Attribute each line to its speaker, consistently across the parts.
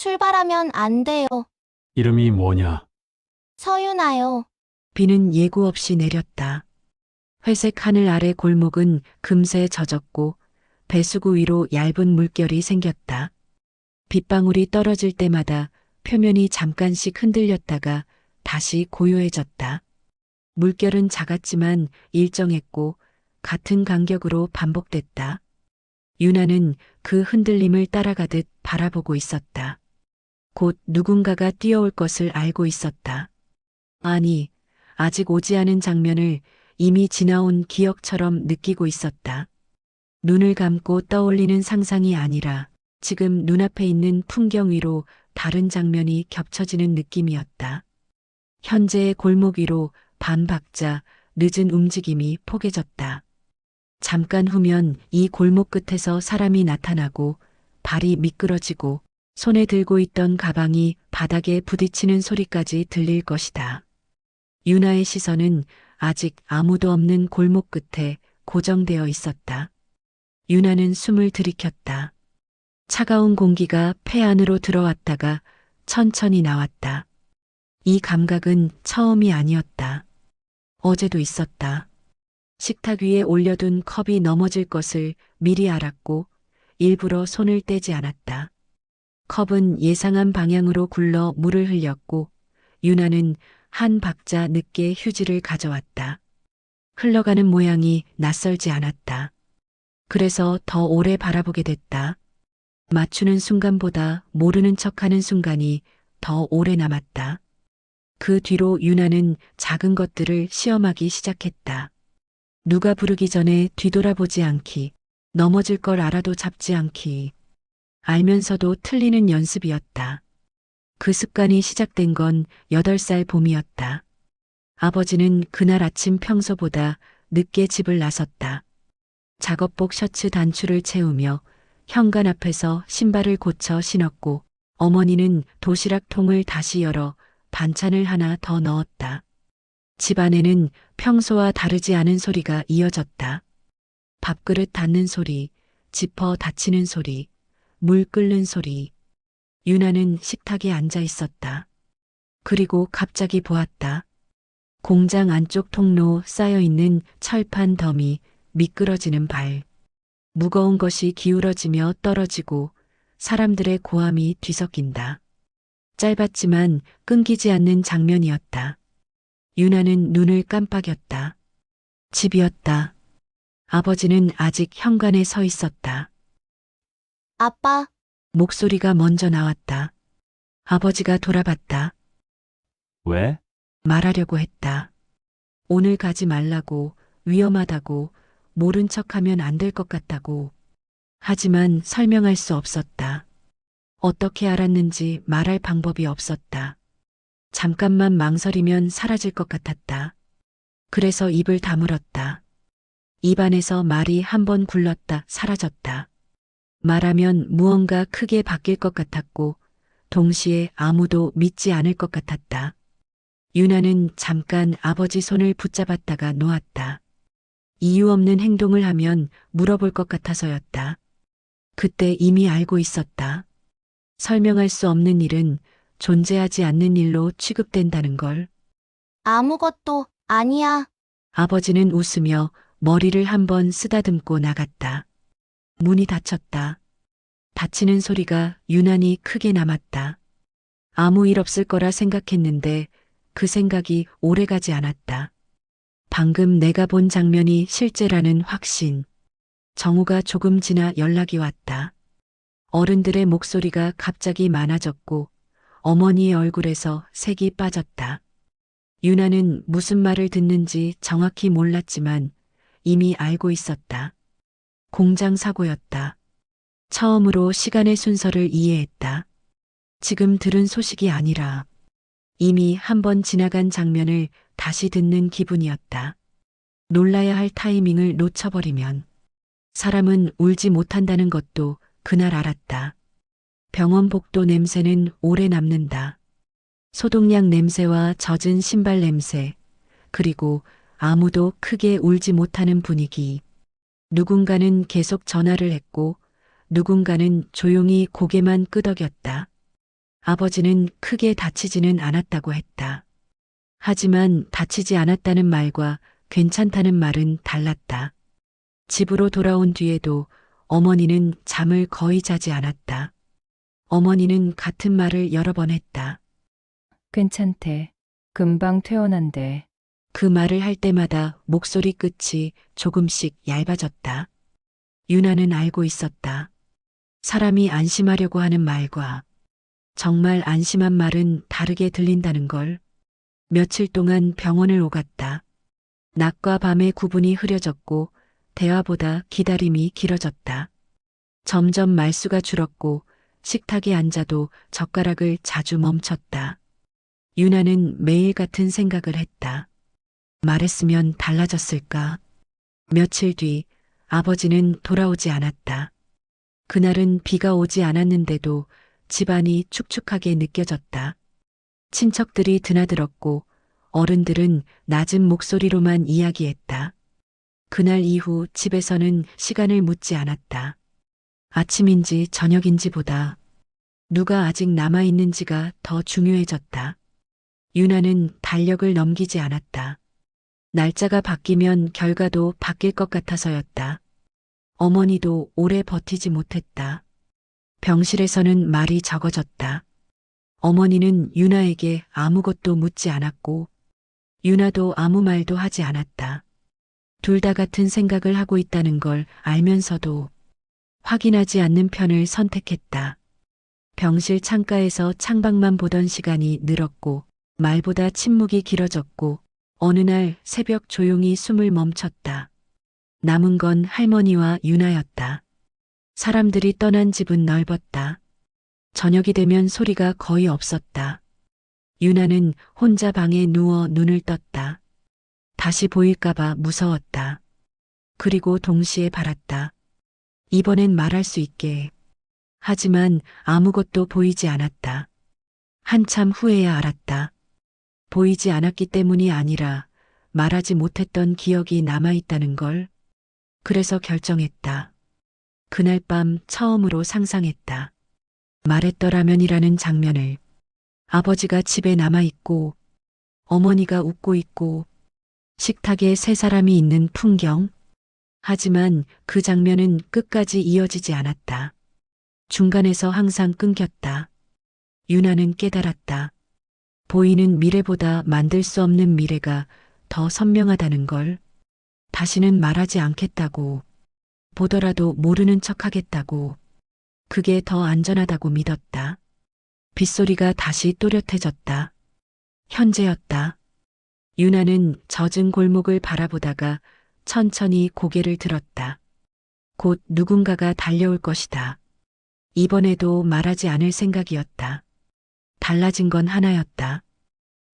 Speaker 1: 출발하면 안 돼요.
Speaker 2: 이름이 뭐냐?
Speaker 1: 서윤아요.
Speaker 3: 비는 예고 없이 내렸다. 회색 하늘 아래 골목은 금세 젖었고 배수구 위로 얇은 물결이 생겼다. 빗방울이 떨어질 때마다 표면이 잠깐씩 흔들렸다가 다시 고요해졌다. 물결은 작았지만 일정했고 같은 간격으로 반복됐다. 유나는 그 흔들림을 따라가듯 바라보고 있었다. 곧 누군가가 뛰어올 것을 알고 있었다. 아니, 아직 오지 않은 장면을 이미 지나온 기억처럼 느끼고 있었다. 눈을 감고 떠올리는 상상이 아니라 지금 눈앞에 있는 풍경 위로 다른 장면이 겹쳐지는 느낌이었다. 현재의 골목 위로 반박자, 늦은 움직임이 포개졌다. 잠깐 후면 이 골목 끝에서 사람이 나타나고 발이 미끄러지고 손에 들고 있던 가방이 바닥에 부딪히는 소리까지 들릴 것이다. 유나의 시선은 아직 아무도 없는 골목 끝에 고정되어 있었다. 유나는 숨을 들이켰다. 차가운 공기가 폐 안으로 들어왔다가 천천히 나왔다. 이 감각은 처음이 아니었다. 어제도 있었다. 식탁 위에 올려둔 컵이 넘어질 것을 미리 알았고 일부러 손을 떼지 않았다. 컵은 예상한 방향으로 굴러 물을 흘렸고 유나는 한 박자 늦게 휴지를 가져왔다. 흘러가는 모양이 낯설지 않았다. 그래서 더 오래 바라보게 됐다. 맞추는 순간보다 모르는 척하는 순간이 더 오래 남았다. 그 뒤로 유나는 작은 것들을 시험하기 시작했다. 누가 부르기 전에 뒤돌아보지 않기, 넘어질 걸 알아도 잡지 않기. 알면서도 틀리는 연습이었다. 그 습관이 시작된 건 8살 봄이었다. 아버지는 그날 아침 평소보다 늦게 집을 나섰다. 작업복 셔츠 단추를 채우며 현관 앞에서 신발을 고쳐 신었고 어머니는 도시락 통을 다시 열어 반찬을 하나 더 넣었다. 집 안에는 평소와 다르지 않은 소리가 이어졌다. 밥그릇 닫는 소리, 지퍼 닫히는 소리, 물 끓는 소리. 유나는 식탁에 앉아 있었다. 그리고 갑자기 보았다. 공장 안쪽 통로 쌓여 있는 철판 더미, 미끄러지는 발. 무거운 것이 기울어지며 떨어지고 사람들의 고함이 뒤섞인다. 짧았지만 끊기지 않는 장면이었다. 유나는 눈을 깜빡였다. 집이었다. 아버지는 아직 현관에 서 있었다.
Speaker 1: 아빠,
Speaker 3: 목소리가 먼저 나왔다. 아버지가 돌아봤다.
Speaker 2: 왜?
Speaker 3: 말하려고 했다. 오늘 가지 말라고, 위험하다고, 모른 척하면 안 될 것 같다고. 하지만 설명할 수 없었다. 어떻게 알았는지 말할 방법이 없었다. 잠깐만 망설이면 사라질 것 같았다. 그래서 입을 다물었다. 입안에서 말이 한 번 굴렀다 사라졌다. 말하면 무언가 크게 바뀔 것 같았고 동시에 아무도 믿지 않을 것 같았다. 유나는 잠깐 아버지 손을 붙잡았다가 놓았다. 이유 없는 행동을 하면 물어볼 것 같아서였다. 그때 이미 알고 있었다. 설명할 수 없는 일은 존재하지 않는 일로 취급된다는 걸.
Speaker 1: 아무것도 아니야.
Speaker 3: 아버지는 웃으며 머리를 한번 쓰다듬고 나갔다. 문이 닫혔다. 닫히는 소리가 유난히 크게 남았다. 아무 일 없을 거라 생각했는데 그 생각이 오래가지 않았다. 방금 내가 본 장면이 실제라는 확신. 정우가 조금 지나 연락이 왔다. 어른들의 목소리가 갑자기 많아졌고 어머니의 얼굴에서 색이 빠졌다. 유나는 무슨 말을 듣는지 정확히 몰랐지만 이미 알고 있었다. 공장 사고였다. 처음으로 시간의 순서를 이해했다. 지금 들은 소식이 아니라 이미 한 번 지나간 장면을 다시 듣는 기분이었다. 놀라야 할 타이밍을 놓쳐버리면 사람은 울지 못한다는 것도 그날 알았다. 병원 복도 냄새는 오래 남는다. 소독약 냄새와 젖은 신발 냄새, 그리고 아무도 크게 울지 못하는 분위기. 누군가는 계속 전화를 했고 누군가는 조용히 고개만 끄덕였다. 아버지는 크게 다치지는 않았다고 했다. 하지만 다치지 않았다는 말과 괜찮다는 말은 달랐다. 집으로 돌아온 뒤에도 어머니는 잠을 거의 자지 않았다. 어머니는 같은 말을 여러 번 했다.
Speaker 4: 괜찮대. 금방 퇴원한대.
Speaker 3: 그 말을 할 때마다 목소리 끝이 조금씩 얇아졌다. 유나는 알고 있었다. 사람이 안심하려고 하는 말과 정말 안심한 말은 다르게 들린다는 걸. 며칠 동안 병원을 오갔다. 낮과 밤의 구분이 흐려졌고 대화보다 기다림이 길어졌다. 점점 말수가 줄었고 식탁에 앉아도 젓가락을 자주 멈췄다. 유나는 매일 같은 생각을 했다. 말했으면 달라졌을까? 며칠 뒤 아버지는 돌아오지 않았다. 그날은 비가 오지 않았는데도 집안이 축축하게 느껴졌다. 친척들이 드나들었고 어른들은 낮은 목소리로만 이야기했다. 그날 이후 집에서는 시간을 묻지 않았다. 아침인지 저녁인지보다 누가 아직 남아있는지가 더 중요해졌다. 유나는 달력을 넘기지 않았다. 날짜가 바뀌면 결과도 바뀔 것 같아서였다. 어머니도 오래 버티지 못했다. 병실에서는 말이 적어졌다. 어머니는 유나에게 아무것도 묻지 않았고 유나도 아무 말도 하지 않았다. 둘 다 같은 생각을 하고 있다는 걸 알면서도 확인하지 않는 편을 선택했다. 병실 창가에서 창밖만 보던 시간이 늘었고 말보다 침묵이 길어졌고 어느 날 새벽 조용히 숨을 멈췄다. 남은 건 할머니와 유나였다. 사람들이 떠난 집은 넓었다. 저녁이 되면 소리가 거의 없었다. 유나는 혼자 방에 누워 눈을 떴다. 다시 보일까봐 무서웠다. 그리고 동시에 바랐다. 이번엔 말할 수 있게. 하지만 아무것도 보이지 않았다. 한참 후에야 알았다. 보이지 않았기 때문이 아니라 말하지 못했던 기억이 남아있다는 걸. 그래서 결정했다. 그날 밤 처음으로 상상했다. 말했더라면이라는 장면을. 아버지가 집에 남아있고 어머니가 웃고 있고 식탁에 세 사람이 있는 풍경. 하지만 그 장면은 끝까지 이어지지 않았다. 중간에서 항상 끊겼다. 유나는 깨달았다. 보이는 미래보다 만들 수 없는 미래가 더 선명하다는 걸. 다시는 말하지 않겠다고. 보더라도 모르는 척 하겠다고. 그게 더 안전하다고 믿었다. 빗소리가 다시 또렷해졌다. 현재였다. 유나는 젖은 골목을 바라보다가 천천히 고개를 들었다. 곧 누군가가 달려올 것이다. 이번에도 말하지 않을 생각이었다. 달라진 건 하나였다.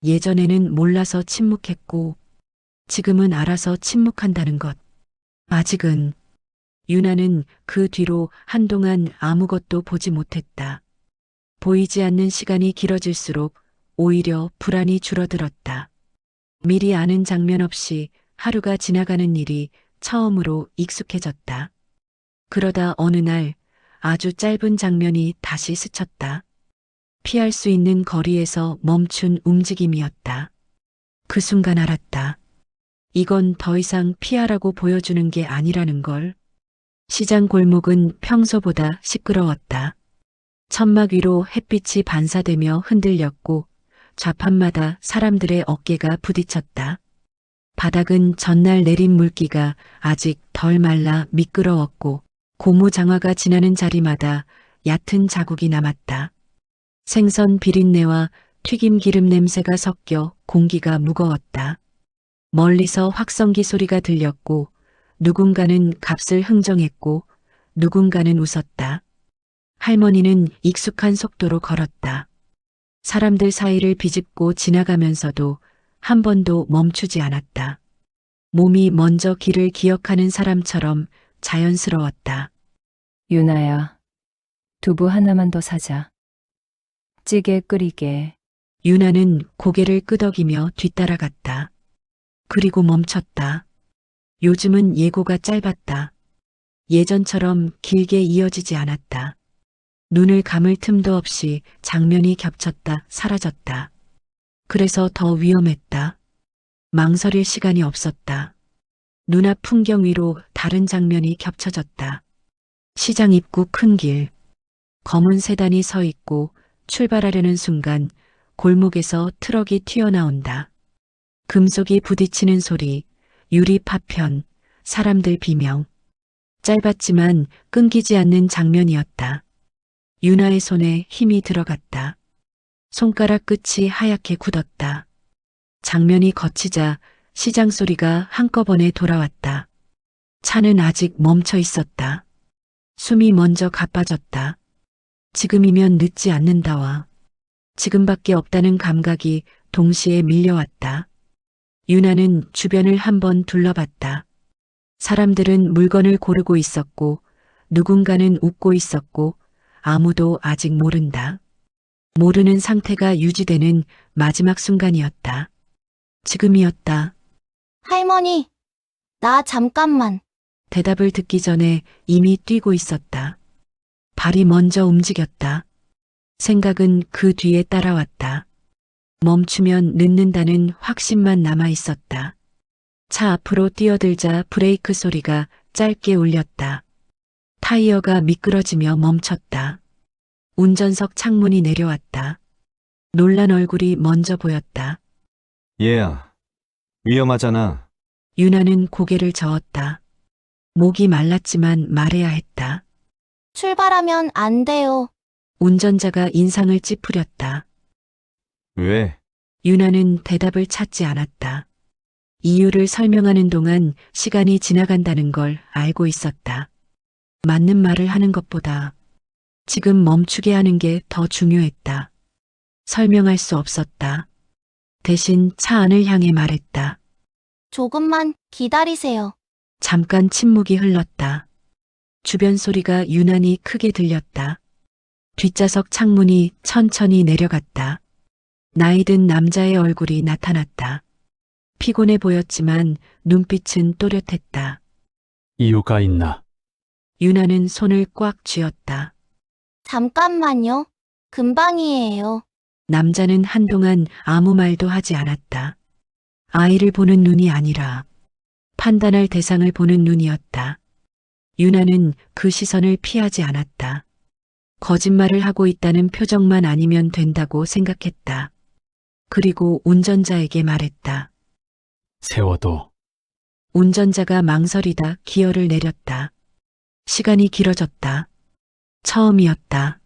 Speaker 3: 예전에는 몰라서 침묵했고 지금은 알아서 침묵한다는 것. 아직은. 유나는 그 뒤로 한동안 아무것도 보지 못했다. 보이지 않는 시간이 길어질수록 오히려 불안이 줄어들었다. 미리 아는 장면 없이 하루가 지나가는 일이 처음으로 익숙해졌다. 그러다 어느 날 아주 짧은 장면이 다시 스쳤다. 피할 수 있는 거리에서 멈춘 움직임이었다. 그 순간 알았다. 이건 더 이상 피하라고 보여주는 게 아니라는 걸. 시장 골목은 평소보다 시끄러웠다. 천막 위로 햇빛이 반사되며 흔들렸고 좌판마다 사람들의 어깨가 부딪혔다. 바닥은 전날 내린 물기가 아직 덜 말라 미끄러웠고 고무장화가 지나는 자리마다 얕은 자국이 남았다. 생선 비린내와 튀김 기름 냄새가 섞여 공기가 무거웠다. 멀리서 확성기 소리가 들렸고 누군가는 값을 흥정했고 누군가는 웃었다. 할머니는 익숙한 속도로 걸었다. 사람들 사이를 비집고 지나가면서도 한 번도 멈추지 않았다. 몸이 먼저 길을 기억하는 사람처럼 자연스러웠다.
Speaker 4: 유나야, 두부 하나만 더 사자. 찌개 끓이게.
Speaker 3: 유나는 고개를 끄덕이며 뒤따라갔다. 그리고 멈췄다. 요즘은 예고가 짧았다. 예전처럼 길게 이어지지 않았다. 눈을 감을 틈도 없이 장면이 겹쳤다, 사라졌다. 그래서 더 위험했다. 망설일 시간이 없었다. 눈앞 풍경 위로 다른 장면이 겹쳐졌다. 시장 입구 큰 길. 검은 세단이 서 있고 출발하려는 순간 골목에서 트럭이 튀어나온다. 금속이 부딪히는 소리, 유리 파편, 사람들 비명. 짧았지만 끊기지 않는 장면이었다. 유나의 손에 힘이 들어갔다. 손가락 끝이 하얗게 굳었다. 장면이 거치자 시장 소리가 한꺼번에 돌아왔다. 차는 아직 멈춰 있었다. 숨이 먼저 가빠졌다. 지금이면 늦지 않는다와 지금밖에 없다는 감각이 동시에 밀려왔다. 유나는 주변을 한번 둘러봤다. 사람들은 물건을 고르고 있었고 누군가는 웃고 있었고 아무도 아직 모른다. 모르는 상태가 유지되는 마지막 순간이었다. 지금이었다.
Speaker 1: 할머니, 나 잠깐만.
Speaker 3: 대답을 듣기 전에 이미 뛰고 있었다. 발이 먼저 움직였다. 생각은 그 뒤에 따라왔다. 멈추면 늦는다는 확신만 남아 있었다. 차 앞으로 뛰어들자 브레이크 소리가 짧게 울렸다. 타이어가 미끄러지며 멈췄다. 운전석 창문이 내려왔다. 놀란 얼굴이 먼저 보였다.
Speaker 5: 얘야, 위험하잖아.
Speaker 3: 유나는 고개를 저었다. 목이 말랐지만 말해야 했다.
Speaker 1: 출발하면 안 돼요.
Speaker 3: 운전자가 인상을 찌푸렸다.
Speaker 5: 왜?
Speaker 3: 유나는 대답을 찾지 않았다. 이유를 설명하는 동안 시간이 지나간다는 걸 알고 있었다. 맞는 말을 하는 것보다 지금 멈추게 하는 게 더 중요했다. 설명할 수 없었다. 대신 차 안을 향해 말했다.
Speaker 1: 조금만 기다리세요.
Speaker 3: 잠깐 침묵이 흘렀다. 주변 소리가 유난히 크게 들렸다. 뒷좌석 창문이 천천히 내려갔다. 나이든 남자의 얼굴이 나타났다. 피곤해 보였지만 눈빛은 또렷했다.
Speaker 2: 이유가 있나?
Speaker 3: 유나는 손을 꽉 쥐었다.
Speaker 1: 잠깐만요. 금방이에요.
Speaker 3: 남자는 한동안 아무 말도 하지 않았다. 아이를 보는 눈이 아니라 판단할 대상을 보는 눈이었다. 유나는 그 시선을 피하지 않았다. 거짓말을 하고 있다는 표정만 아니면 된다고 생각했다. 그리고 운전자에게 말했다.
Speaker 2: 세워도.
Speaker 3: 운전자가 망설이다 기어를 내렸다. 시간이 길어졌다. 처음이었다.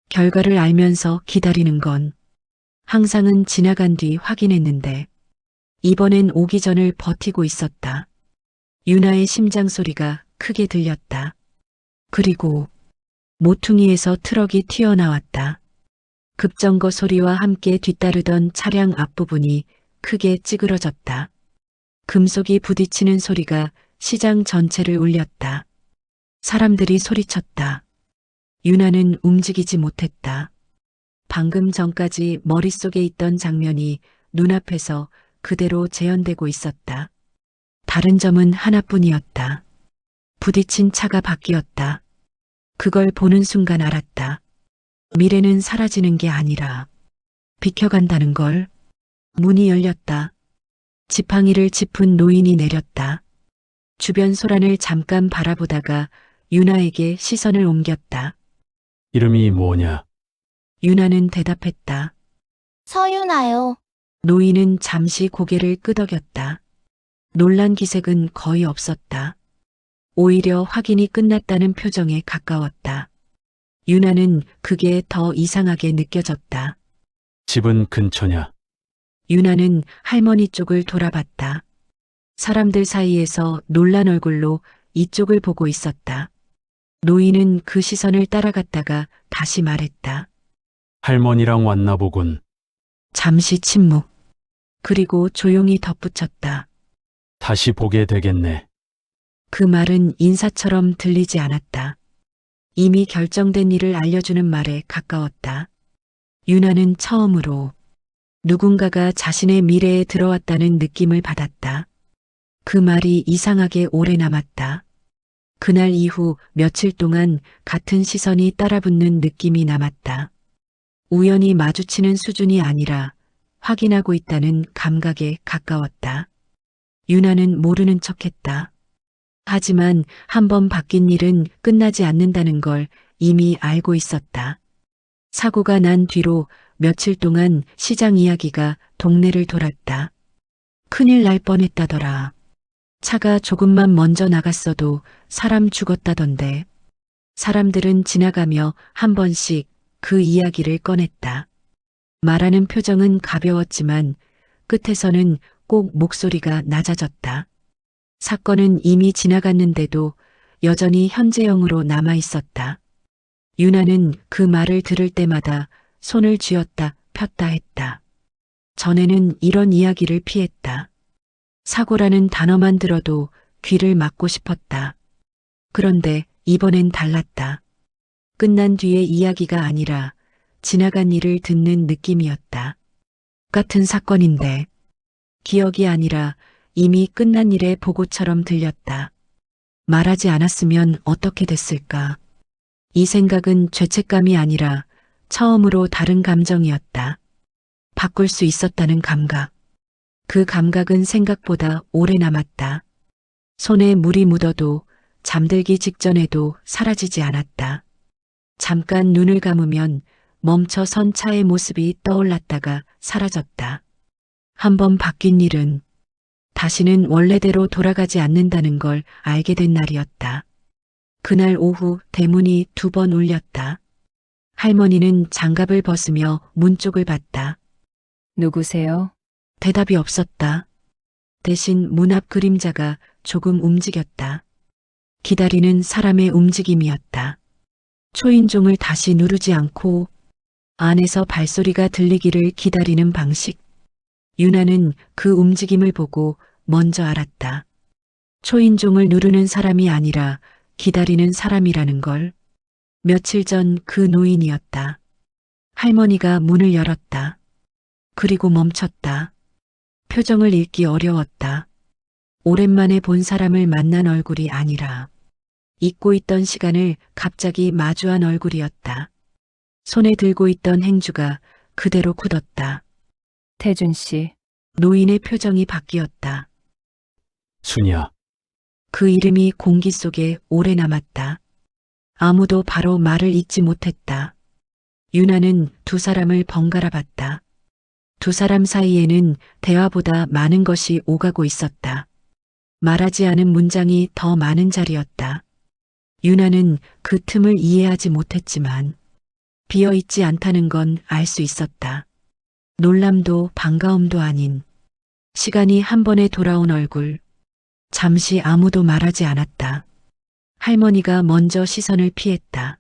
Speaker 3: 결과를 알면서 기다리는 건 항상은 지나간 뒤 확인했는데 이번엔 오기 전을 버티고 있었다. 유나의 심장 소리가 크게 들렸다. 그리고 모퉁이에서 트럭이 튀어나왔다. 급정거 소리와 함께 뒤따르던 차량 앞부분이 크게 찌그러졌다. 금속이 부딪히는 소리가 시장 전체를 울렸다. 사람들이 소리쳤다. 유나는 움직이지 못했다. 방금 전까지 머릿속에 있던 장면이 눈앞에서 그대로 재현되고 있었다. 다른 점은 하나뿐이었다. 부딪힌 차가 바뀌었다. 그걸 보는 순간 알았다. 미래는 사라지는 게 아니라 비켜간다는 걸. 문이 열렸다. 지팡이를 짚은 노인이 내렸다. 주변 소란을 잠깐 바라보다가 유나에게 시선을 옮겼다.
Speaker 2: 이름이 뭐냐?
Speaker 3: 유나는 대답했다.
Speaker 1: 서유나요.
Speaker 3: 노인은 잠시 고개를 끄덕였다. 놀란 기색은 거의 없었다. 오히려 확인이 끝났다는 표정에 가까웠다. 유나는 그게 더 이상하게 느껴졌다.
Speaker 2: 집은 근처냐?
Speaker 3: 유나는 할머니 쪽을 돌아봤다. 사람들 사이에서 놀란 얼굴로 이쪽을 보고 있었다. 노인은 그 시선을 따라갔다가 다시 말했다.
Speaker 2: 할머니랑 왔나 보군.
Speaker 3: 잠시 침묵. 그리고 조용히 덧붙였다.
Speaker 2: 다시 보게 되겠네.
Speaker 3: 그 말은 인사처럼 들리지 않았다. 이미 결정된 일을 알려주는 말에 가까웠다. 유나는 처음으로 누군가가 자신의 미래에 들어왔다는 느낌을 받았다. 그 말이 이상하게 오래 남았다. 그날 이후 며칠 동안 같은 시선이 따라붙는 느낌이 남았다. 우연히 마주치는 수준이 아니라 확인하고 있다는 감각에 가까웠다. 유나는 모르는 척했다. 하지만 한번 바뀐 일은 끝나지 않는다는 걸 이미 알고 있었다. 사고가 난 뒤로 며칠 동안 시장 이야기가 동네를 돌았다. 큰일 날 뻔했다더라. 차가 조금만 먼저 나갔어도 사람 죽었다던데. 사람들은 지나가며 한 번씩 그 이야기를 꺼냈다. 말하는 표정은 가벼웠지만 끝에서는 꼭 목소리가 낮아졌다. 사건은 이미 지나갔는데도 여전히 현재형으로 남아 있었다. 유나는 그 말을 들을 때마다 손을 쥐었다 폈다 했다. 전에는 이런 이야기를 피했다. 사고라는 단어만 들어도 귀를 막고 싶었다. 그런데 이번엔 달랐다. 끝난 뒤의 이야기가 아니라 지나간 일을 듣는 느낌이었다. 같은 사건인데 기억이 아니라 이미 끝난 일의 보고처럼 들렸다. 말하지 않았으면 어떻게 됐을까? 이 생각은 죄책감이 아니라 처음으로 다른 감정이었다. 바꿀 수 있었다는 감각. 그 감각은 생각보다 오래 남았다. 손에 물이 묻어도 잠들기 직전에도 사라지지 않았다. 잠깐 눈을 감으면 멈춰 선 차의 모습이 떠올랐다가 사라졌다. 한번 바뀐 일은 다시는 원래대로 돌아가지 않는다는 걸 알게 된 날이었다. 그날 오후 대문이 2번 울렸다. 할머니는 장갑을 벗으며 문 쪽을 봤다.
Speaker 4: 누구세요?
Speaker 3: 대답이 없었다. 대신 문 앞 그림자가 조금 움직였다. 기다리는 사람의 움직임이었다. 초인종을 다시 누르지 않고 안에서 발소리가 들리기를 기다리는 방식. 유나는 그 움직임을 보고 먼저 알았다. 초인종을 누르는 사람이 아니라 기다리는 사람이라는 걸. 며칠 전 그 노인이었다. 할머니가 문을 열었다. 그리고 멈췄다. 표정을 읽기 어려웠다. 오랜만에 본 사람을 만난 얼굴이 아니라 잊고 있던 시간을 갑자기 마주한 얼굴이었다. 손에 들고 있던 행주가 그대로 굳었다.
Speaker 4: 태준 씨,
Speaker 3: 노인의 표정이 바뀌었다.
Speaker 2: 순이야.
Speaker 3: 그 이름이 공기 속에 오래 남았다. 아무도 바로 말을 잇지 못했다. 유나는 두 사람을 번갈아 봤다. 두 사람 사이에는 대화보다 많은 것이 오가고 있었다. 말하지 않은 문장이 더 많은 자리였다. 유나는 그 틈을 이해하지 못했지만 비어있지 않다는 건 알 수 있었다. 놀람도 반가움도 아닌 시간이 한 번에 돌아온 얼굴. 잠시 아무도 말하지 않았다. 할머니가 먼저 시선을 피했다.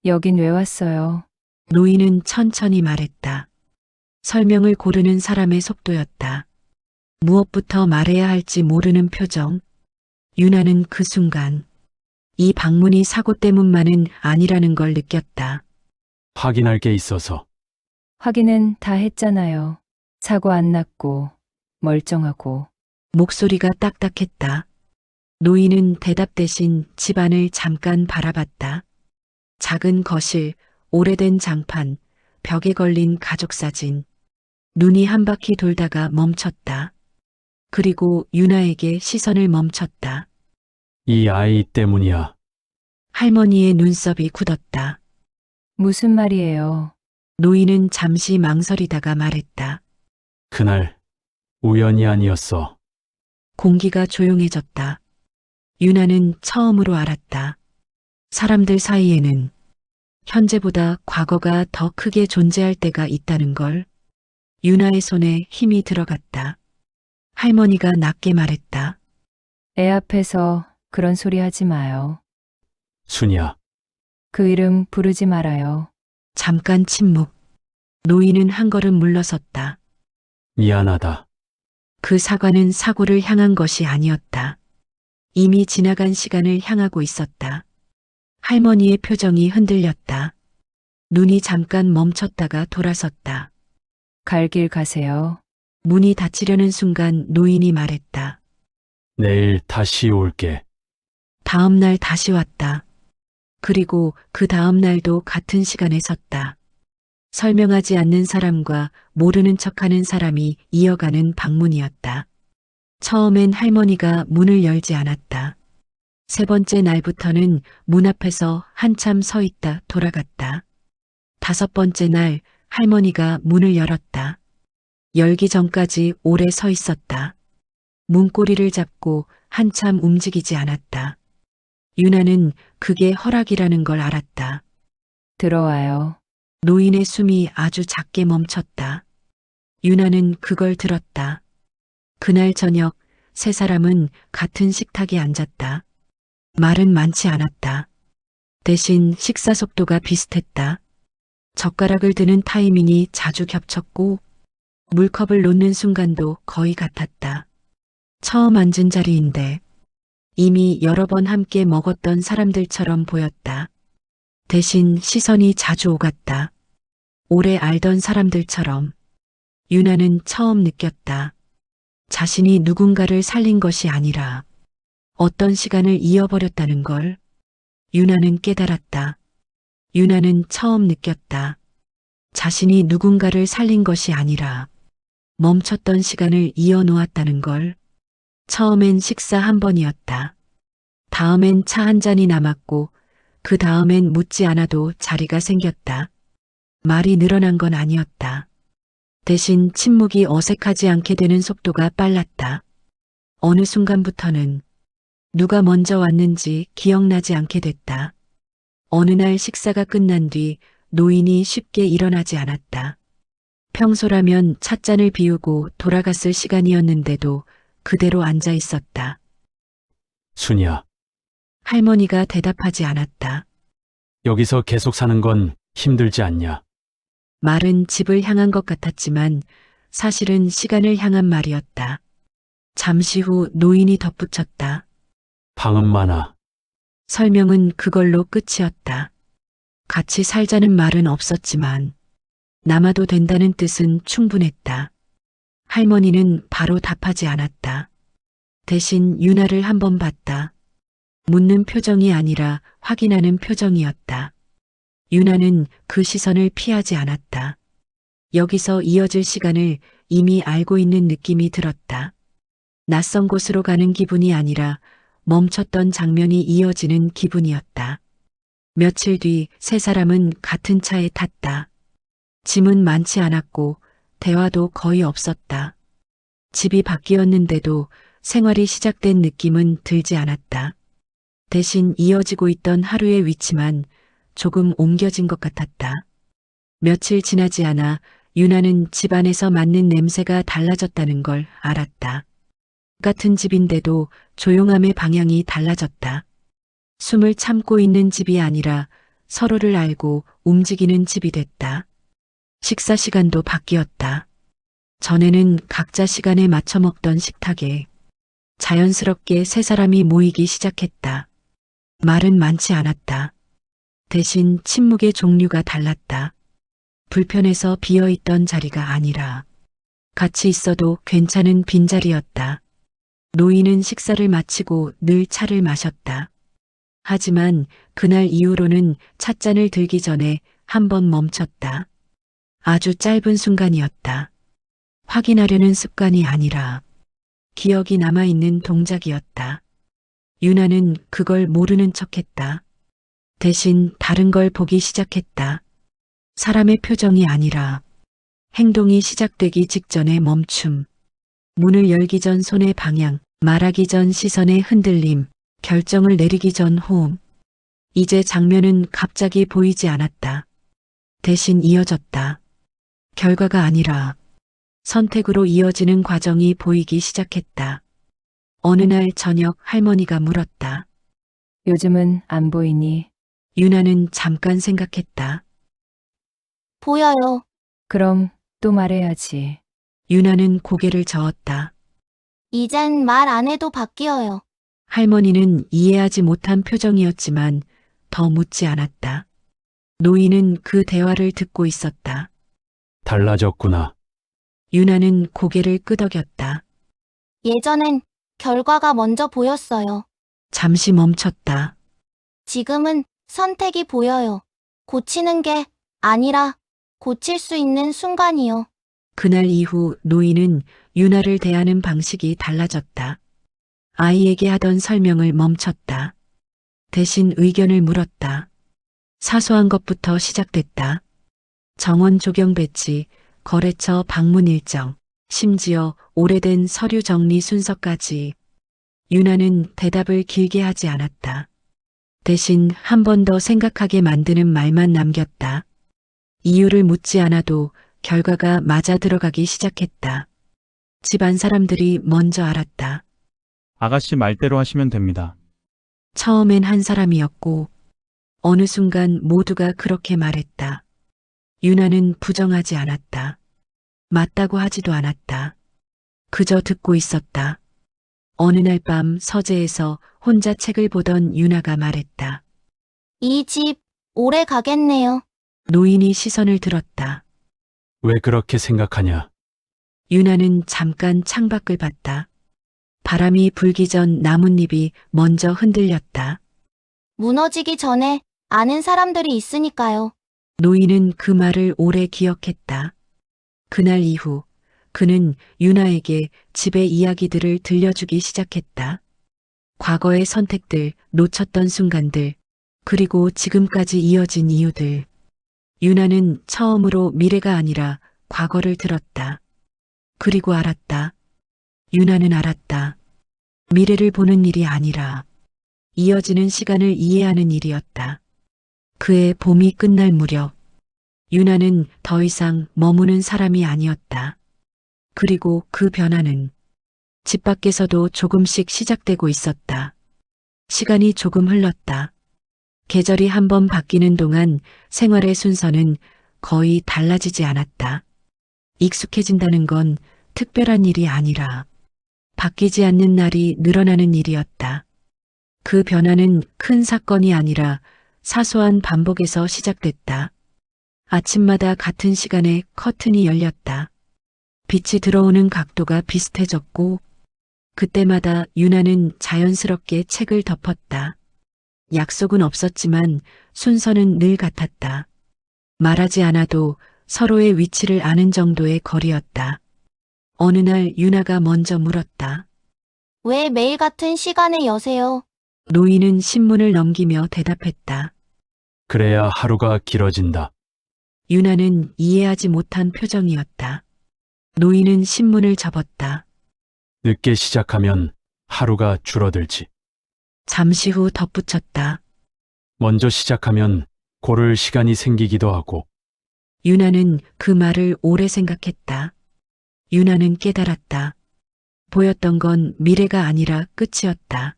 Speaker 4: 여긴 왜 왔어요?
Speaker 3: 노인은 천천히 말했다. 설명을 고르는 사람의 속도였다. 무엇부터 말해야 할지 모르는 표정. 유나는 그 순간 이 방문이 사고 때문만은 아니라는 걸 느꼈다.
Speaker 2: 확인할 게 있어서.
Speaker 4: 확인은 다 했잖아요. 사고 안 났고 멀쩡하고.
Speaker 3: 목소리가 딱딱했다. 노인은 대답 대신 집안을 잠깐 바라봤다. 작은 거실, 오래된 장판, 벽에 걸린 가족 사진. 눈이 한 바퀴 돌다가 멈췄다. 그리고 유나에게 시선을 멈췄다.
Speaker 2: 이 아이 때문이야.
Speaker 3: 할머니의 눈썹이 굳었다.
Speaker 4: 무슨 말이에요?
Speaker 3: 노인은 잠시 망설이다가 말했다.
Speaker 2: 그날 우연이 아니었어.
Speaker 3: 공기가 조용해졌다. 유나는 처음으로 알았다. 사람들 사이에는 현재보다 과거가 더 크게 존재할 때가 있다는 걸. 유나의 손에 힘이 들어갔다. 할머니가 낮게 말했다.
Speaker 4: 애 앞에서 그런 소리 하지 마요.
Speaker 2: 순이야.
Speaker 4: 그 이름 부르지 말아요.
Speaker 3: 잠깐 침묵. 노인은 한 걸음 물러섰다.
Speaker 2: 미안하다.
Speaker 3: 그 사과는 사고를 향한 것이 아니었다. 이미 지나간 시간을 향하고 있었다. 할머니의 표정이 흔들렸다. 눈이 잠깐 멈췄다가 돌아섰다.
Speaker 4: 갈 길 가세요.
Speaker 3: 문이 닫히려는 순간 노인이 말했다.
Speaker 2: 내일 다시 올게.
Speaker 3: 다음 날 다시 왔다. 그리고 그 다음 날도 같은 시간에 섰다. 설명하지 않는 사람과 모르는 척하는 사람이 이어가는 방문이었다. 처음엔 할머니가 문을 열지 않았다. 세 번째 날부터는 문 앞에서 한참 서 있다 돌아갔다. 다섯 번째 날 할머니가 문을 열었다. 열기 전까지 오래 서 있었다. 문고리를 잡고 한참 움직이지 않았다. 유나는 그게 허락이라는 걸 알았다.
Speaker 4: 들어와요.
Speaker 3: 노인의 숨이 아주 작게 멈췄다. 유나는 그걸 들었다. 그날 저녁 세 사람은 같은 식탁에 앉았다. 말은 많지 않았다. 대신 식사 속도가 비슷했다. 젓가락을 드는 타이밍이 자주 겹쳤고 물컵을 놓는 순간도 거의 같았다. 처음 앉은 자리인데 이미 여러 번 함께 먹었던 사람들처럼 보였다. 대신 시선이 자주 오갔다. 오래 알던 사람들처럼. 유나는 처음 느꼈다. 자신이 누군가를 살린 것이 아니라 어떤 시간을 이어버렸다는 걸. 유나는 깨달았다. 유나는 처음 느꼈다. 자신이 누군가를 살린 것이 아니라 멈췄던 시간을 이어놓았다는 걸. 처음엔 식사 한 번이었다. 다음엔 차 한 잔이 남았고 그 다음엔 묻지 않아도 자리가 생겼다. 말이 늘어난 건 아니었다. 대신 침묵이 어색하지 않게 되는 속도가 빨랐다. 어느 순간부터는 누가 먼저 왔는지 기억나지 않게 됐다. 어느 날 식사가 끝난 뒤 노인이 쉽게 일어나지 않았다. 평소라면 찻잔을 비우고 돌아갔을 시간이었는데도 그대로 앉아 있었다.
Speaker 2: 순이야,
Speaker 3: 할머니가 대답하지 않았다.
Speaker 2: 여기서 계속 사는 건 힘들지 않냐?
Speaker 3: 말은 집을 향한 것 같았지만 사실은 시간을 향한 말이었다. 잠시 후 노인이 덧붙였다.
Speaker 2: 방은 많아.
Speaker 3: 설명은 그걸로 끝이었다. 같이 살자는 말은 없었지만 남아도 된다는 뜻은 충분했다. 할머니는 바로 답하지 않았다. 대신 유나를 한번 봤다. 묻는 표정이 아니라 확인하는 표정이었다. 유나는 그 시선을 피하지 않았다. 여기서 이어질 시간을 이미 알고 있는 느낌이 들었다. 낯선 곳으로 가는 기분이 아니라 멈췄던 장면이 이어지는 기분이었다. 며칠 뒤 세 사람은 같은 차에 탔다. 짐은 많지 않았고 대화도 거의 없었다. 집이 바뀌었는데도 생활이 시작된 느낌은 들지 않았다. 대신 이어지고 있던 하루의 위치만 조금 옮겨진 것 같았다. 며칠 지나지 않아 유나는 집안에서 맡는 냄새가 달라졌다는 걸 알았다. 같은 집인데도 조용함의 방향이 달라졌다. 숨을 참고 있는 집이 아니라 서로를 알고 움직이는 집이 됐다. 식사 시간도 바뀌었다. 전에는 각자 시간에 맞춰 먹던 식탁에 자연스럽게 세 사람이 모이기 시작했다. 말은 많지 않았다. 대신 침묵의 종류가 달랐다. 불편해서 비어있던 자리가 아니라 같이 있어도 괜찮은 빈자리였다. 노인은 식사를 마치고 늘 차를 마셨다. 하지만 그날 이후로는 찻잔을 들기 전에 한 번 멈췄다. 아주 짧은 순간이었다. 확인하려는 습관이 아니라 기억이 남아있는 동작이었다. 유나는 그걸 모르는 척했다. 대신 다른 걸 보기 시작했다. 사람의 표정이 아니라 행동이 시작되기 직전의 멈춤. 문을 열기 전 손의 방향, 말하기 전 시선의 흔들림, 결정을 내리기 전 호흡. 이제 장면은 갑자기 보이지 않았다. 대신 이어졌다. 결과가 아니라 선택으로 이어지는 과정이 보이기 시작했다. 어느 날 저녁 할머니가 물었다.
Speaker 4: 요즘은 안 보이니?
Speaker 3: 유나는 잠깐 생각했다.
Speaker 1: 보여요.
Speaker 4: 그럼 또 말해야지.
Speaker 3: 유나는 고개를 저었다.
Speaker 1: 이젠 말 안 해도 바뀌어요.
Speaker 3: 할머니는 이해하지 못한 표정이었지만 더 묻지 않았다. 노인은 그 대화를 듣고 있었다.
Speaker 2: 달라졌구나.
Speaker 3: 유나는 고개를 끄덕였다.
Speaker 1: 예전엔 결과가 먼저 보였어요.
Speaker 3: 잠시 멈췄다.
Speaker 1: 지금은 선택이 보여요. 고치는 게 아니라 고칠 수 있는 순간이요.
Speaker 3: 그날 이후 노인은 유나를 대하는 방식이 달라졌다. 아이에게 하던 설명을 멈췄다. 대신 의견을 물었다. 사소한 것부터 시작됐다. 정원 조경 배치, 거래처 방문 일정, 심지어 오래된 서류 정리 순서까지. 유나는 대답을 길게 하지 않았다. 대신 한 번 더 생각하게 만드는 말만 남겼다. 이유를 묻지 않아도 결과가 맞아 들어가기 시작했다. 집안 사람들이 먼저 알았다.
Speaker 6: 아가씨 말대로 하시면 됩니다.
Speaker 3: 처음엔 한 사람이었고 어느 순간 모두가 그렇게 말했다. 유나는 부정하지 않았다. 맞다고 하지도 않았다. 그저 듣고 있었다. 어느 날 밤 서재에서 혼자 책을 보던 유나가 말했다.
Speaker 1: 이 집 오래 가겠네요.
Speaker 3: 노인이 시선을 들었다.
Speaker 2: 왜 그렇게 생각하냐?
Speaker 3: 유나는 잠깐 창밖을 봤다. 바람이 불기 전 나뭇잎이 먼저 흔들렸다.
Speaker 1: 무너지기 전에 아는 사람들이 있으니까요.
Speaker 3: 노인은 그 말을 오래 기억했다. 그날 이후 그는 유나에게 집의 이야기들을 들려주기 시작했다. 과거의 선택들, 놓쳤던 순간들, 그리고 지금까지 이어진 이유들. 유나는 처음으로 미래가 아니라 과거를 들었다. 그리고 알았다. 유나는 알았다. 미래를 보는 일이 아니라 이어지는 시간을 이해하는 일이었다. 그의 봄이 끝날 무렵 유나는 더 이상 머무는 사람이 아니었다. 그리고 그 변화는 집 밖에서도 조금씩 시작되고 있었다. 시간이 조금 흘렀다. 계절이 한번 바뀌는 동안 생활의 순서는 거의 달라지지 않았다. 익숙해진다는 건 특별한 일이 아니라 바뀌지 않는 날이 늘어나는 일이었다. 그 변화는 큰 사건이 아니라 사소한 반복에서 시작됐다. 아침마다 같은 시간에 커튼이 열렸다. 빛이 들어오는 각도가 비슷해졌고 그때마다 유나는 자연스럽게 책을 덮었다. 약속은 없었지만 순서는 늘 같았다. 말하지 않아도 서로의 위치를 아는 정도의 거리였다. 어느 날 유나가 먼저 물었다.
Speaker 1: 왜 매일 같은 시간에 여세요?
Speaker 3: 노인은 신문을 넘기며 대답했다.
Speaker 2: 그래야 하루가 길어진다.
Speaker 3: 유나는 이해하지 못한 표정이었다. 노인은 신문을 접었다.
Speaker 2: 늦게 시작하면 하루가 줄어들지.
Speaker 3: 잠시 후 덧붙였다.
Speaker 2: 먼저 시작하면 고를 시간이 생기기도 하고.
Speaker 3: 유나는 그 말을 오래 생각했다. 유나는 깨달았다. 보였던 건 미래가 아니라 끝이었다.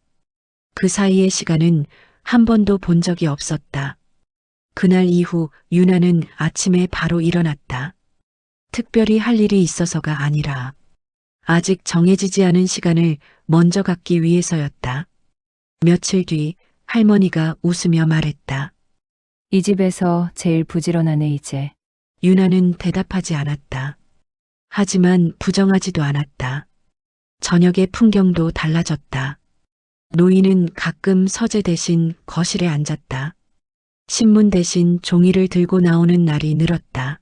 Speaker 3: 그 사이의 시간은 한 번도 본 적이 없었다. 그날 이후 유나는 아침에 바로 일어났다. 특별히 할 일이 있어서가 아니라 아직 정해지지 않은 시간을 먼저 갖기 위해서였다. 며칠 뒤 할머니가 웃으며 말했다.
Speaker 4: 이 집에서 제일 부지런하네 이제.
Speaker 3: 유나는 대답하지 않았다. 하지만 부정하지도 않았다. 저녁의 풍경도 달라졌다. 노인은 가끔 서재 대신 거실에 앉았다. 신문 대신 종이를 들고 나오는 날이 늘었다.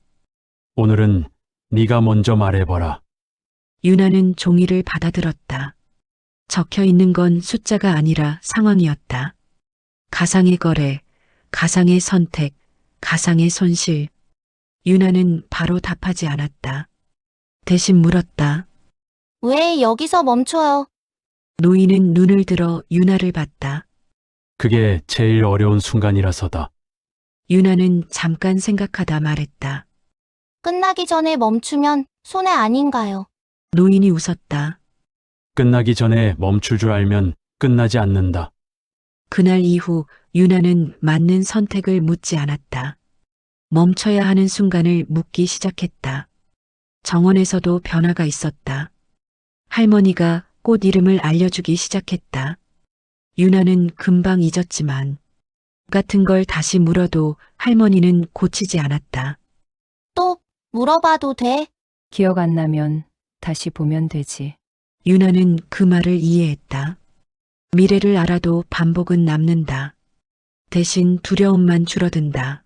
Speaker 2: 오늘은 네가 먼저 말해봐라.
Speaker 3: 유나는 종이를 받아들었다. 적혀 있는 건 숫자가 아니라 상황이었다. 가상의 거래, 가상의 선택, 가상의 손실. 유나는 바로 답하지 않았다. 대신 물었다.
Speaker 1: 왜 여기서 멈춰요?
Speaker 3: 노인은 눈을 들어 유나를 봤다.
Speaker 2: 그게 제일 어려운 순간이라서다.
Speaker 3: 유나는 잠깐 생각하다 말했다.
Speaker 1: 끝나기 전에 멈추면 손해 아닌가요?
Speaker 3: 노인이 웃었다.
Speaker 2: 끝나기 전에 멈출 줄 알면 끝나지 않는다.
Speaker 3: 그날 이후 유나는 맞는 선택을 묻지 않았다. 멈춰야 하는 순간을 묻기 시작했다. 정원에서도 변화가 있었다. 할머니가 꽃 이름을 알려주기 시작했다. 유나는 금방 잊었지만 같은 걸 다시 물어도 할머니는 고치지 않았다.
Speaker 1: 또 물어봐도 돼?
Speaker 4: 기억 안 나면 다시 보면 되지.
Speaker 3: 유나는 그 말을 이해했다. 미래를 알아도 반복은 남는다. 대신 두려움만 줄어든다.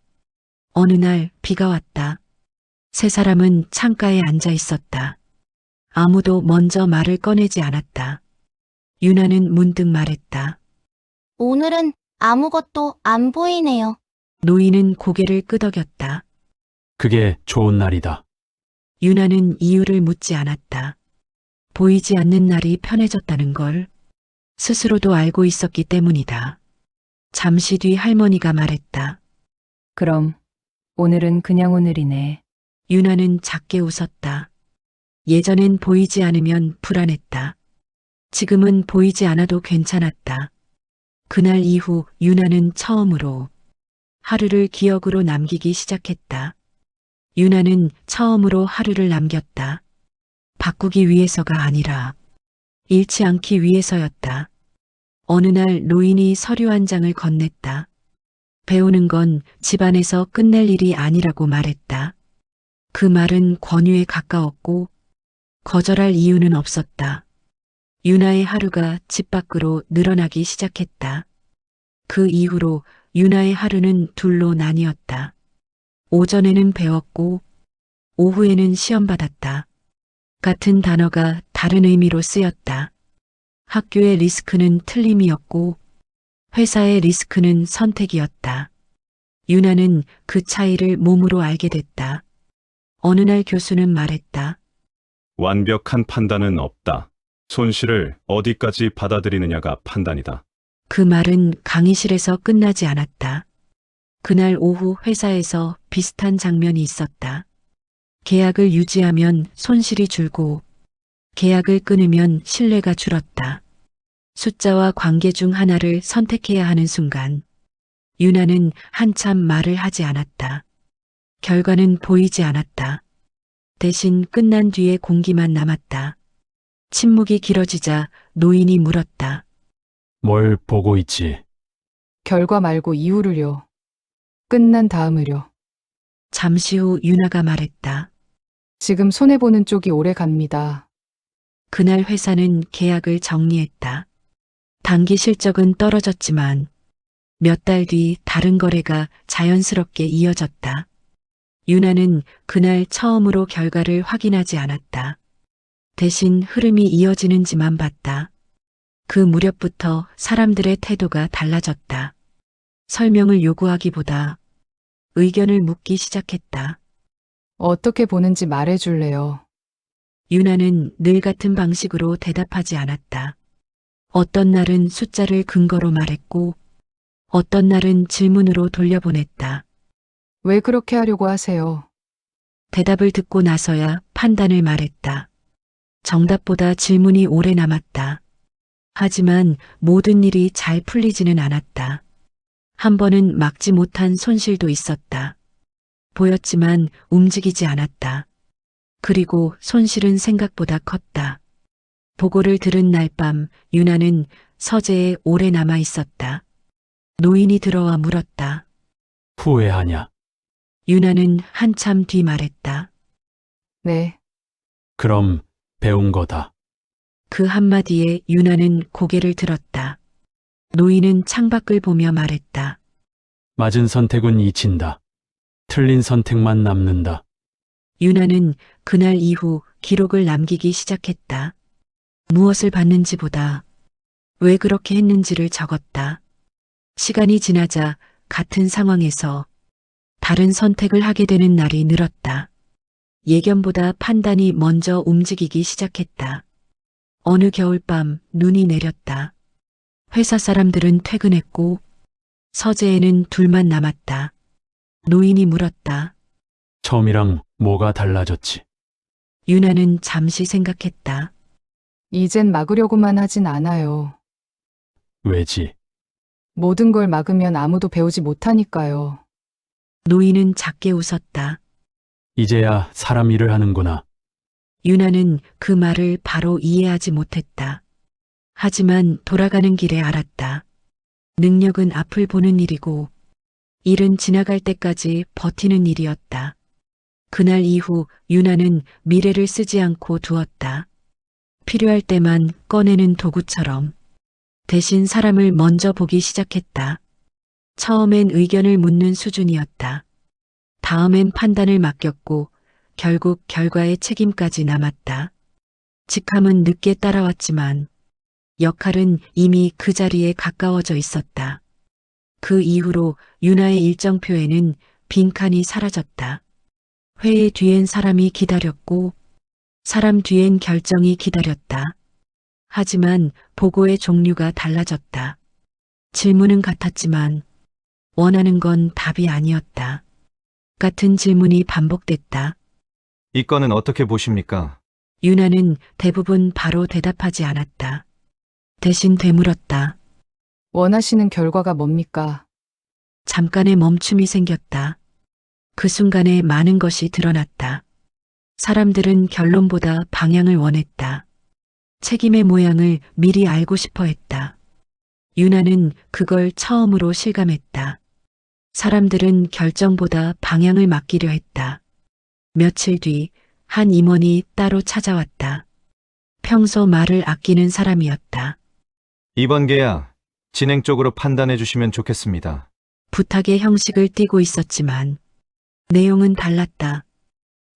Speaker 3: 어느 날 비가 왔다. 세 사람은 창가에 앉아 있었다. 아무도 먼저 말을 꺼내지 않았다. 유나는 문득 말했다.
Speaker 1: 오늘은 아무것도 안 보이네요.
Speaker 3: 노인은 고개를 끄덕였다.
Speaker 2: 그게 좋은 날이다.
Speaker 3: 유나는 이유를 묻지 않았다. 보이지 않는 날이 편해졌다는 걸 스스로도 알고 있었기 때문이다. 잠시 뒤 할머니가 말했다.
Speaker 4: 그럼 오늘은 그냥 오늘이네.
Speaker 3: 유나는 작게 웃었다. 예전엔 보이지 않으면 불안했다. 지금은 보이지 않아도 괜찮았다. 그날 이후 유나는 처음으로 하루를 기억으로 남기기 시작했다. 유나는 처음으로 하루를 남겼다. 바꾸기 위해서가 아니라 잃지 않기 위해서였다. 어느 날 노인이 서류 한 장을 건넸다. 배우는 건 집안에서 끝낼 일이 아니라고 말했다. 그 말은 권유에 가까웠고 거절할 이유는 없었다. 유나의 하루가 집 밖으로 늘어나기 시작했다. 그 이후로 유나의 하루는 둘로 나뉘었다. 오전에는 배웠고 오후에는 시험 받았다. 같은 단어가 다른 의미로 쓰였다. 학교의 리스크는 틀림이었고 회사의 리스크는 선택이었다. 유나는 그 차이를 몸으로 알게 됐다. 어느 날 교수는 말했다.
Speaker 7: 완벽한 판단은 없다. 손실을 어디까지 받아들이느냐가 판단이다.
Speaker 3: 그 말은 강의실에서 끝나지 않았다. 그날 오후 회사에서 비슷한 장면이 있었다. 계약을 유지하면 손실이 줄고 계약을 끊으면 신뢰가 줄었다. 숫자와 관계 중 하나를 선택해야 하는 순간 유나는 한참 말을 하지 않았다. 결과는 보이지 않았다. 대신 끝난 뒤에 공기만 남았다. 침묵이 길어지자 노인이 물었다.
Speaker 2: 뭘 보고 있지?
Speaker 8: 결과 말고 이유를요. 끝난 다음을요.
Speaker 3: 잠시 후 유나가 말했다.
Speaker 8: 지금 손해보는 쪽이 오래 갑니다.
Speaker 3: 그날 회사는 계약을 정리했다. 단기 실적은 떨어졌지만 몇 달 뒤 다른 거래가 자연스럽게 이어졌다. 유나는 그날 처음으로 결과를 확인하지 않았다. 대신 흐름이 이어지는지만 봤다. 그 무렵부터 사람들의 태도가 달라졌다. 설명을 요구하기보다 의견을 묻기 시작했다.
Speaker 8: 어떻게 보는지 말해줄래요.
Speaker 3: 유나는 늘 같은 방식으로 대답하지 않았다. 어떤 날은 숫자를 근거로 말했고 어떤 날은 질문으로 돌려보냈다.
Speaker 8: 왜 그렇게 하려고 하세요?
Speaker 3: 대답을 듣고 나서야 판단을 말했다. 정답보다 질문이 오래 남았다. 하지만 모든 일이 잘 풀리지는 않았다. 한 번은 막지 못한 손실도 있었다. 보였지만 움직이지 않았다. 그리고 손실은 생각보다 컸다. 보고를 들은 날 밤 유나는 서재에 오래 남아 있었다. 노인이 들어와 물었다.
Speaker 2: 후회하냐?
Speaker 3: 유나는 한참 뒤 말했다.
Speaker 8: 네,
Speaker 2: 그럼 배운 거다.
Speaker 3: 그 한마디에 유나는 고개를 들었다. 노인은 창밖을 보며 말했다.
Speaker 2: 맞은 선택은 잊힌다. 틀린 선택만 남는다.
Speaker 3: 유나는 그날 이후 기록을 남기기 시작했다. 무엇을 받는지보다 왜 그렇게 했는지를 적었다. 시간이 지나자 같은 상황에서 다른 선택을 하게 되는 날이 늘었다. 예견보다 판단이 먼저 움직이기 시작했다. 어느 겨울밤 눈이 내렸다. 회사 사람들은 퇴근했고 서재에는 둘만 남았다. 노인이 물었다.
Speaker 2: 처음이랑 뭐가 달라졌지?
Speaker 3: 유나는 잠시 생각했다.
Speaker 8: 이젠 막으려고만 하진 않아요.
Speaker 2: 왜지?
Speaker 8: 모든 걸 막으면 아무도 배우지 못하니까요.
Speaker 3: 노인은 작게 웃었다.
Speaker 2: 이제야 사람 일을 하는구나.
Speaker 3: 유나는 그 말을 바로 이해하지 못했다. 하지만 돌아가는 길에 알았다. 능력은 앞을 보는 일이고 일은 지나갈 때까지 버티는 일이었다. 그날 이후 유나는 미래를 쓰지 않고 두었다. 필요할 때만 꺼내는 도구처럼 대신 사람을 먼저 보기 시작했다. 처음엔 의견을 묻는 수준이었다. 다음엔 판단을 맡겼고 결국 결과의 책임까지 남았다. 직함은 늦게 따라왔지만 역할은 이미 그 자리에 가까워져 있었다. 그 이후로 유나의 일정표에는 빈칸이 사라졌다. 회의 뒤엔 사람이 기다렸고 사람 뒤엔 결정이 기다렸다. 하지만 보고의 종류가 달라졌다. 질문은 같았지만 원하는 건 답이 아니었다. 같은 질문이 반복됐다.
Speaker 5: 이 건은 어떻게 보십니까?
Speaker 3: 유나는 대부분 바로 대답하지 않았다. 대신 되물었다.
Speaker 8: 원하시는 결과가 뭡니까?
Speaker 3: 잠깐의 멈춤이 생겼다. 그 순간에 많은 것이 드러났다. 사람들은 결론보다 방향을 원했다. 책임의 모양을 미리 알고 싶어 했다. 유나는 그걸 처음으로 실감했다. 사람들은 결정보다 방향을 맡기려 했다. 며칠 뒤 한 임원이 따로 찾아왔다. 평소 말을 아끼는 사람이었다.
Speaker 5: 이번 계약 진행 쪽으로 판단해 주시면 좋겠습니다.
Speaker 3: 부탁의 형식을 띠고 있었지만 내용은 달랐다.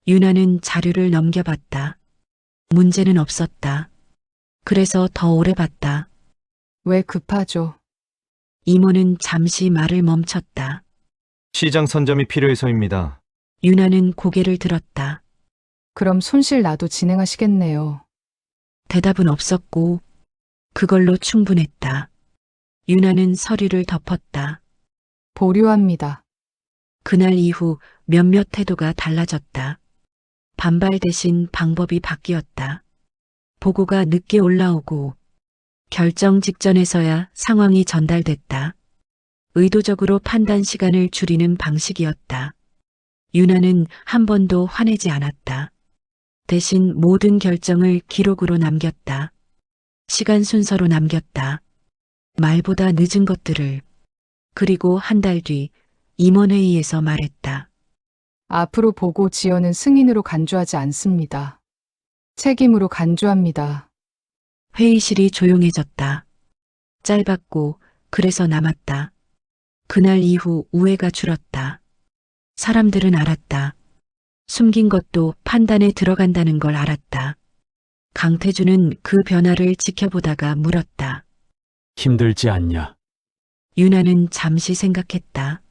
Speaker 3: 유나는 자료를 넘겨봤다. 문제는 없었다. 그래서 더 오래 봤다.
Speaker 8: 왜 급하죠?
Speaker 3: 임원은 잠시 말을 멈췄다.
Speaker 5: 시장 선점이 필요해서입니다.
Speaker 3: 유나는 고개를 들었다.
Speaker 8: 그럼 손실 나도 진행하시겠네요.
Speaker 3: 대답은 없었고 그걸로 충분했다. 유나는 서류를 덮었다.
Speaker 8: 보류합니다.
Speaker 3: 그날 이후 몇몇 태도가 달라졌다. 반발 대신 방법이 바뀌었다. 보고가 늦게 올라오고 결정 직전에서야 상황이 전달됐다. 의도적으로 판단 시간을 줄이는 방식이었다. 유나는 한 번도 화내지 않았다. 대신 모든 결정을 기록으로 남겼다. 시간 순서로 남겼다. 말보다 늦은 것들을. 그리고 한 달 뒤 임원회의에서 말했다.
Speaker 8: 앞으로 보고 지연은 승인으로 간주하지 않습니다. 책임으로 간주합니다.
Speaker 3: 회의실이 조용해졌다. 짧았고 그래서 남았다. 그날 이후 우애가 줄었다. 사람들은 알았다. 숨긴 것도 판단에 들어간다는 걸 알았다. 강태준은 그 변화를 지켜보다가 물었다.
Speaker 2: 힘들지 않냐?
Speaker 3: 유나는 잠시 생각했다.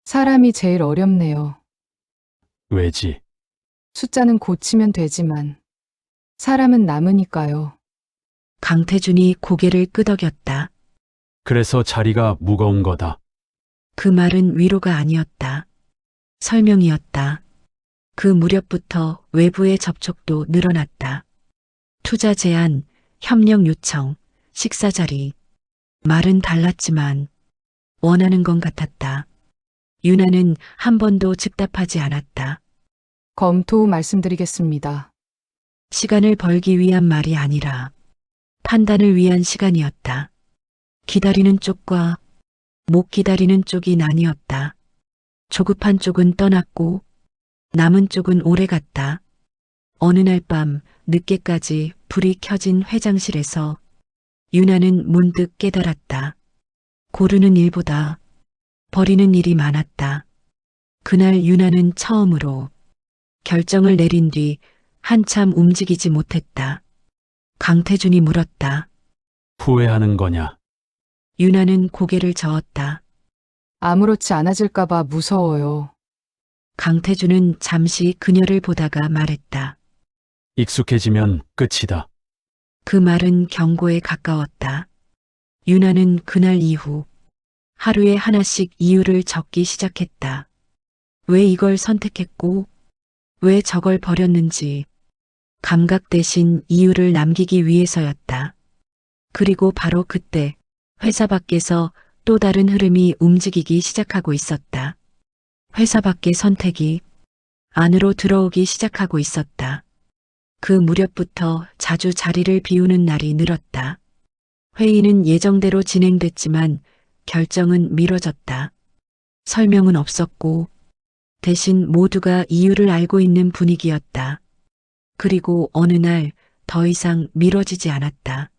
Speaker 8: 사람이 제일 어렵네요.
Speaker 2: 왜지?
Speaker 8: 숫자는 고치면 되지만 사람은 남으니까요.
Speaker 3: 강태준이 고개를 끄덕였다.
Speaker 2: 그래서 자리가 무거운 거다.
Speaker 3: 그 말은 위로가 아니었다. 설명이었다. 그 무렵부터 외부의 접촉도 늘어났다. 투자 제안, 협력 요청, 식사 자리. 말은 달랐지만 원하는 건 같았다. 유나는 한 번도 즉답하지 않았다.
Speaker 8: 검토 후 말씀드리겠습니다.
Speaker 3: 시간을 벌기 위한 말이 아니라 판단을 위한 시간이었다. 기다리는 쪽과 못 기다리는 쪽이 나뉘었다. 조급한 쪽은 떠났고 남은 쪽은 오래 갔다. 어느 날 밤 늦게까지 불이 켜진 회장실에서 유나는 문득 깨달았다. 고르는 일보다 버리는 일이 많았다. 그날 유나는 처음으로 결정을 내린 뒤 한참 움직이지 못했다. 강태준이 물었다.
Speaker 2: 후회하는 거냐?
Speaker 3: 유나는 고개를 저었다.
Speaker 8: 아무렇지 않아질까봐 무서워요.
Speaker 3: 강태준은 잠시 그녀를 보다가 말했다.
Speaker 2: 익숙해지면 끝이다.
Speaker 3: 그 말은 경고에 가까웠다. 유나는 그날 이후 하루에 하나씩 이유를 적기 시작했다. 왜 이걸 선택했고 왜 저걸 버렸는지 감각 대신 이유를 남기기 위해서였다. 그리고 바로 그때 회사 밖에서 또 다른 흐름이 움직이기 시작하고 있었다. 회사 밖의 선택이 안으로 들어오기 시작하고 있었다. 그 무렵부터 자주 자리를 비우는 날이 늘었다. 회의는 예정대로 진행됐지만 결정은 미뤄졌다. 설명은 없었고 대신 모두가 이유를 알고 있는 분위기였다. 그리고 어느 날 더 이상 미뤄지지 않았다.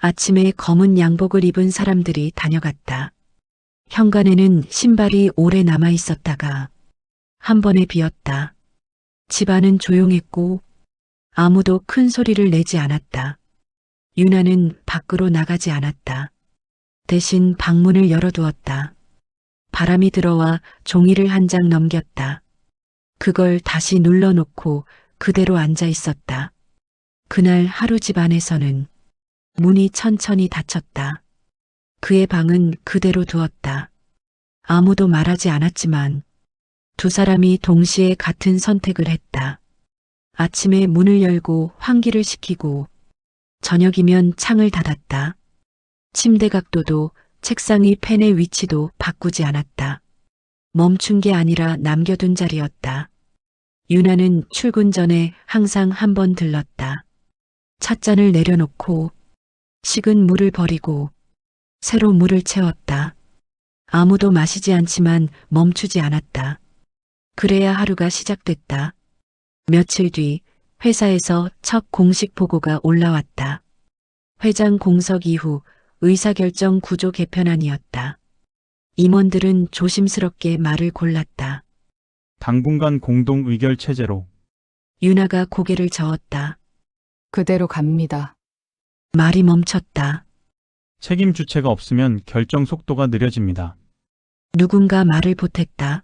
Speaker 3: 아침에 검은 양복을 입은 사람들이 다녀갔다. 현관에는 신발이 오래 남아 있었다가 한 번에 비었다. 집안은 조용했고 아무도 큰 소리를 내지 않았다. 유나는 밖으로 나가지 않았다. 대신 방문을 열어두었다. 바람이 들어와 종이를 한 장 넘겼다. 그걸 다시 눌러놓고 그대로 앉아 있었다. 그날 하루 집 안에서는 문이 천천히 닫혔다. 그의 방은 그대로 두었다. 아무도 말하지 않았지만 두 사람이 동시에 같은 선택을 했다. 아침에 문을 열고 환기를 시키고 저녁이면 창을 닫았다. 침대 각도도 책상 위 펜의 위치도 바꾸지 않았다. 멈춘 게 아니라 남겨둔 자리였다. 유나는 출근 전에 항상 한 번 들렀다. 찻잔을 내려놓고 식은 물을 버리고 새로 물을 채웠다. 아무도 마시지 않지만 멈추지 않았다. 그래야 하루가 시작됐다. 며칠 뒤 회사에서 첫 공식 보고가 올라왔다. 회장 공석 이후 의사결정 구조 개편안이었다. 임원들은 조심스럽게 말을 골랐다.
Speaker 6: 당분간 공동 의결 체제로.
Speaker 3: 유나가 고개를 저었다.
Speaker 8: 그대로 갑니다.
Speaker 3: 말이 멈췄다.
Speaker 6: 책임 주체가 없으면 결정 속도가 느려집니다.
Speaker 3: 누군가 말을 보탰다.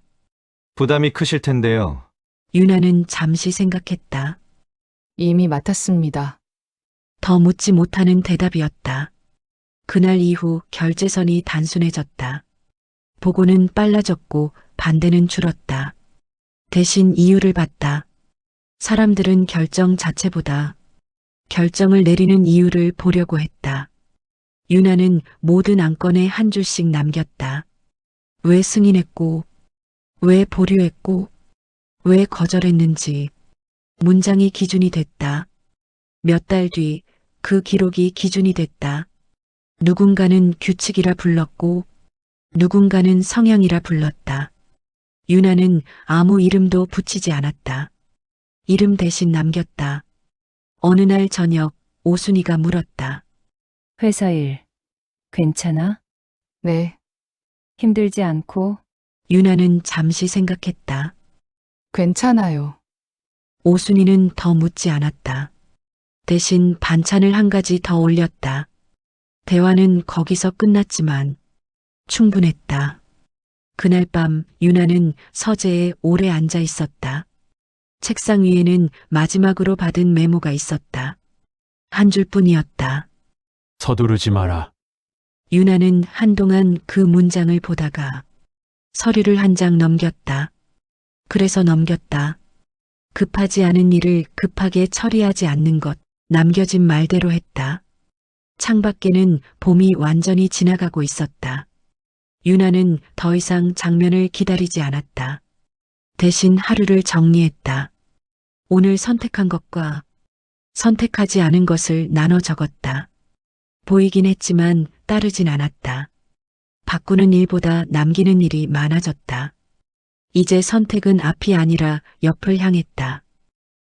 Speaker 5: 부담이 크실 텐데요.
Speaker 3: 유나는 잠시 생각했다.
Speaker 8: 이미 맡았습니다.
Speaker 3: 더 묻지 못하는 대답이었다. 그날 이후 결재선이 단순해졌다. 보고는 빨라졌고 반대는 줄었다. 대신 이유를 봤다. 사람들은 결정 자체보다 결정을 내리는 이유를 보려고 했다. 유나는 모든 안건에 한 줄씩 남겼다. 왜 승인했고, 왜 보류했고, 왜 거절했는지. 문장이 기준이 됐다. 몇 달 뒤 그 기록이 기준이 됐다. 누군가는 규칙이라 불렀고 누군가는 성향이라 불렀다. 유나는 아무 이름도 붙이지 않았다. 이름 대신 남겼다. 어느 날 저녁 오순이가 물었다.
Speaker 4: 회사 일 괜찮아?
Speaker 8: 네,
Speaker 4: 힘들지 않고?
Speaker 3: 유나는 잠시 생각했다.
Speaker 8: 괜찮아요.
Speaker 3: 오순이는 더 묻지 않았다. 대신 반찬을 한 가지 더 올렸다. 대화는 거기서 끝났지만 충분했다. 그날 밤 유나는 서재에 오래 앉아 있었다. 책상 위에는 마지막으로 받은 메모가 있었다. 한 줄뿐이었다.
Speaker 2: 서두르지 마라.
Speaker 3: 유나는 한동안 그 문장을 보다가 서류를 한 장 넘겼다. 그래서 넘겼다. 급하지 않은 일을 급하게 처리하지 않는 것, 남겨진 말대로 했다. 창밖에는 봄이 완전히 지나가고 있었다. 유나는 더 이상 장면을 기다리지 않았다. 대신 하루를 정리했다. 오늘 선택한 것과 선택하지 않은 것을 나눠 적었다. 보이긴 했지만 따르진 않았다. 바꾸는 일보다 남기는 일이 많아졌다. 이제 선택은 앞이 아니라 옆을 향했다.